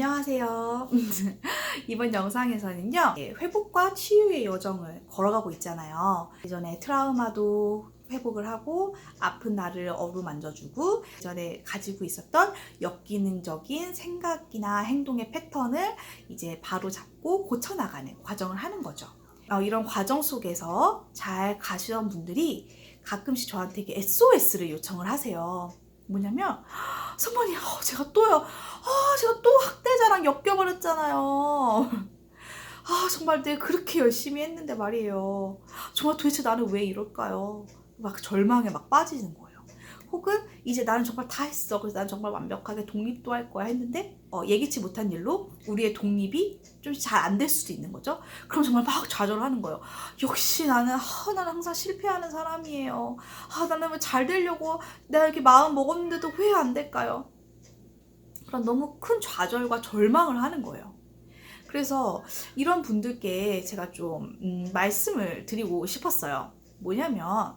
안녕하세요. 이번 영상에서는요, 회복과 치유의 여정을 걸어가고 있잖아요. 예전에 트라우마도 회복을 하고 아픈 나를 어루만져주고 예전에 가지고 있었던 역기능적인 생각이나 행동의 패턴을 이제 바로잡고 고쳐나가는 과정을 하는 거죠. 이런 과정 속에서 잘 가시던 분들이 가끔씩 저한테 SOS를 요청을 하세요. 뭐냐면, 선배님, 제가 또요. 제가 또 학대자랑 엮여버렸잖아요. 정말 내가 그렇게 열심히 했는데 말이에요. 정말 도대체 나는 왜 이럴까요? 막 절망에 막 빠지는 거예요. 혹은 이제 나는 정말 다 했어. 그래서 난 정말 완벽하게 독립도 할 거야 했는데 예기치 못한 일로 우리의 독립이 좀 잘 안 될 수도 있는 거죠. 그럼 정말 막 좌절하는 거예요. 역시 나는 항상 실패하는 사람이에요. 나는 왜 잘 되려고 내가 이렇게 마음 먹었는데도 왜 안 될까요? 그런 너무 큰 좌절과 절망을 하는 거예요. 그래서 이런 분들께 제가 좀 말씀을 드리고 싶었어요. 뭐냐면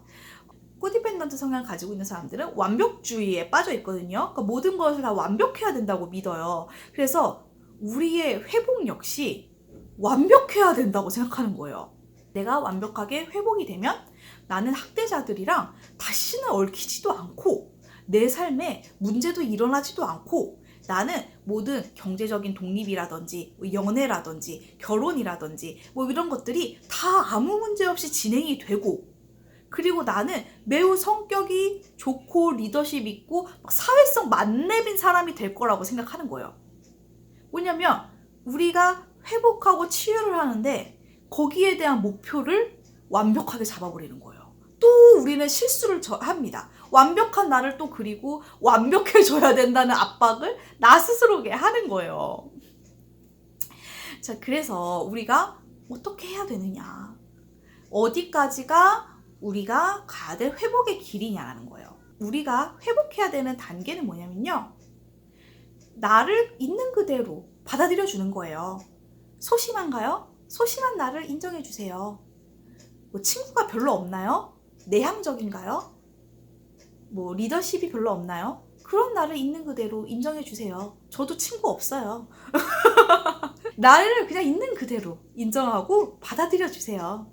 코디펜던트 성향을 가지고 있는 사람들은 완벽주의에 빠져 있거든요. 그러니까 모든 것을 다 완벽해야 된다고 믿어요. 그래서 우리의 회복 역시 완벽해야 된다고 생각하는 거예요. 내가 완벽하게 회복이 되면 나는 학대자들이랑 다시는 얽히지도 않고 내 삶에 문제도 일어나지도 않고 나는 모든 경제적인 독립이라든지 연애라든지 결혼이라든지 이런 것들이 다 아무 문제 없이 진행이 되고, 그리고 나는 매우 성격이 좋고 리더십 있고 사회성 만렙인 사람이 될 거라고 생각하는 거예요. 뭐냐면 우리가 회복하고 치유를 하는데 거기에 대한 목표를 완벽하게 잡아버리는 거예요. 또 우리는 실수를 합니다. 완벽한 나를 또 그리고 완벽해져야 된다는 압박을 나 스스로에게 하는 거예요. 자, 그래서 우리가 어떻게 해야 되느냐, 어디까지가 우리가 가야 될 회복의 길이냐라는 거예요. 우리가 회복해야 되는 단계는 뭐냐면요, 나를 있는 그대로 받아들여 주는 거예요. 소심한가요? 소심한 나를 인정해 주세요. 친구가 별로 없나요? 내향적인가요? 리더십이 별로 없나요? 그런 나를 있는 그대로 인정해 주세요. 저도 친구 없어요. 나를 그냥 있는 그대로 인정하고 받아들여 주세요.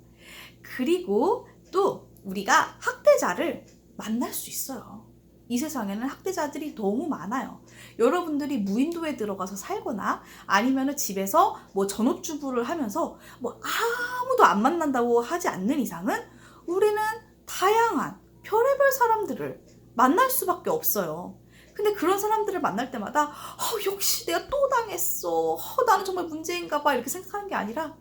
그리고 또 우리가 학대자를 만날 수 있어요. 이 세상에는 학대자들이 너무 많아요. 여러분들이 무인도에 들어가서 살거나 아니면 집에서 전업주부를 하면서 아무도 안 만난다고 하지 않는 이상은 우리는 다양한 별의별 사람들을 만날 수밖에 없어요. 근데 그런 사람들을 만날 때마다 역시 내가 또 당했어. 나는 정말 문제인가 봐. 이렇게 생각하는 게 아니라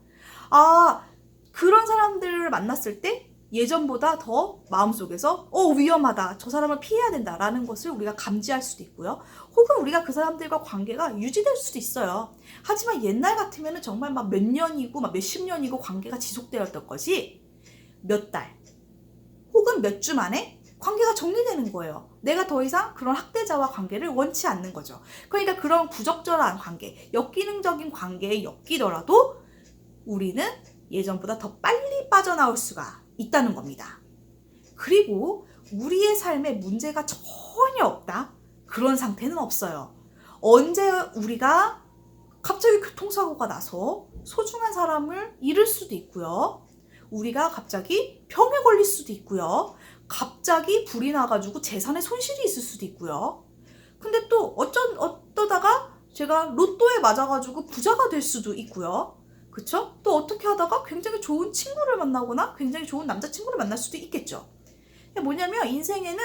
그런 사람들을 만났을 때 예전보다 더 마음속에서 위험하다, 저 사람을 피해야 된다라는 것을 우리가 감지할 수도 있고요. 혹은 우리가 그 사람들과 관계가 유지될 수도 있어요. 하지만 옛날 같으면 정말 몇 년이고 몇십 년이고 관계가 지속되었던 것이 몇 달 혹은 몇 주 만에 관계가 정리되는 거예요. 내가 더 이상 그런 학대자와 관계를 원치 않는 거죠. 그러니까 그런 부적절한 관계, 역기능적인 관계에 엮이더라도 우리는 예전보다 더 빨리 빠져나올 수가 있다는 겁니다. 그리고 우리의 삶에 문제가 전혀 없다? 그런 상태는 없어요. 언제 우리가 갑자기 교통사고가 나서 소중한 사람을 잃을 수도 있고요. 우리가 갑자기 병에 걸릴 수도 있고요. 갑자기 불이 나가지고 재산에 손실이 있을 수도 있고요. 근데 또 어떠다가 제가 로또에 맞아가지고 부자가 될 수도 있고요. 그쵸? 또 어떻게 하다가 굉장히 좋은 친구를 만나거나 굉장히 좋은 남자친구를 만날 수도 있겠죠. 뭐냐면 인생은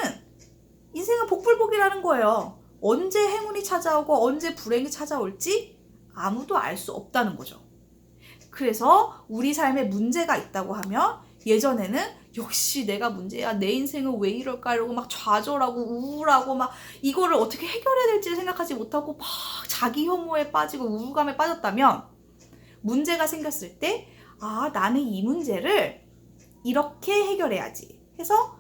복불복이라는 거예요. 언제 행운이 찾아오고 언제 불행이 찾아올지 아무도 알 수 없다는 거죠. 그래서 우리 삶에 문제가 있다고 하면 예전에는 역시 내가 문제야, 내 인생은 왜 이럴까 이러고 좌절하고 우울하고 이거를 어떻게 해결해야 될지 생각하지 못하고 막 자기 혐오에 빠지고 우울감에 빠졌다면, 문제가 생겼을 때 나는 이 문제를 이렇게 해결해야지 해서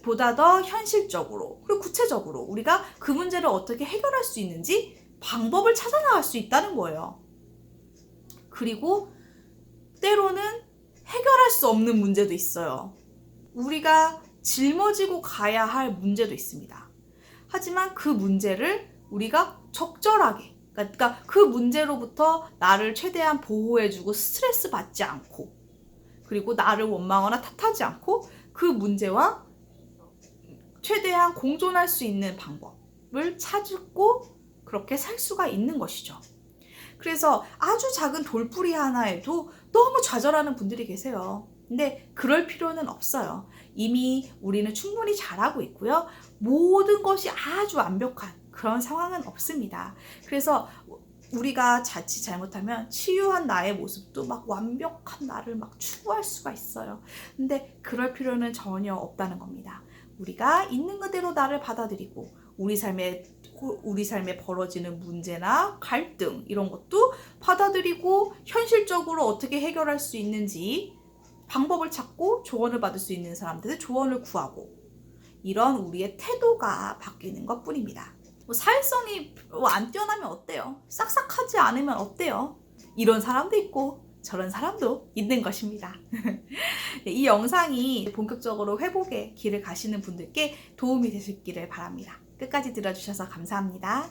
보다 더 현실적으로 그리고 구체적으로 우리가 그 문제를 어떻게 해결할 수 있는지 방법을 찾아나갈 수 있다는 거예요. 그리고 때로는 해결할 수 없는 문제도 있어요. 우리가 짊어지고 가야 할 문제도 있습니다. 하지만 그 문제를 우리가 적절하게 그러니까 그 문제로부터 나를 최대한 보호해주고 스트레스 받지 않고, 그리고 나를 원망하거나 탓하지 않고 그 문제와 최대한 공존할 수 있는 방법을 찾고 그렇게 살 수가 있는 것이죠. 그래서 아주 작은 돌뿌리 하나에도 너무 좌절하는 분들이 계세요. 근데 그럴 필요는 없어요. 이미 우리는 충분히 잘하고 있고요. 모든 것이 아주 완벽한 그런 상황은 없습니다. 그래서 우리가 자칫 잘못하면 치유한 나의 모습도 막 완벽한 나를 막 추구할 수가 있어요. 근데 그럴 필요는 전혀 없다는 겁니다. 우리가 있는 그대로 나를 받아들이고 우리 삶에 벌어지는 문제나 갈등 이런 것도 받아들이고 현실적으로 어떻게 해결할 수 있는지 방법을 찾고 조언을 받을 수 있는 사람들한테 조언을 구하고, 이런 우리의 태도가 바뀌는 것뿐입니다. 사회성이 안 뛰어나면 어때요? 싹싹하지 않으면 어때요? 이런 사람도 있고 저런 사람도 있는 것입니다. 이 영상이 본격적으로 회복의 길을 가시는 분들께 도움이 되셨기를 바랍니다. 끝까지 들어주셔서 감사합니다.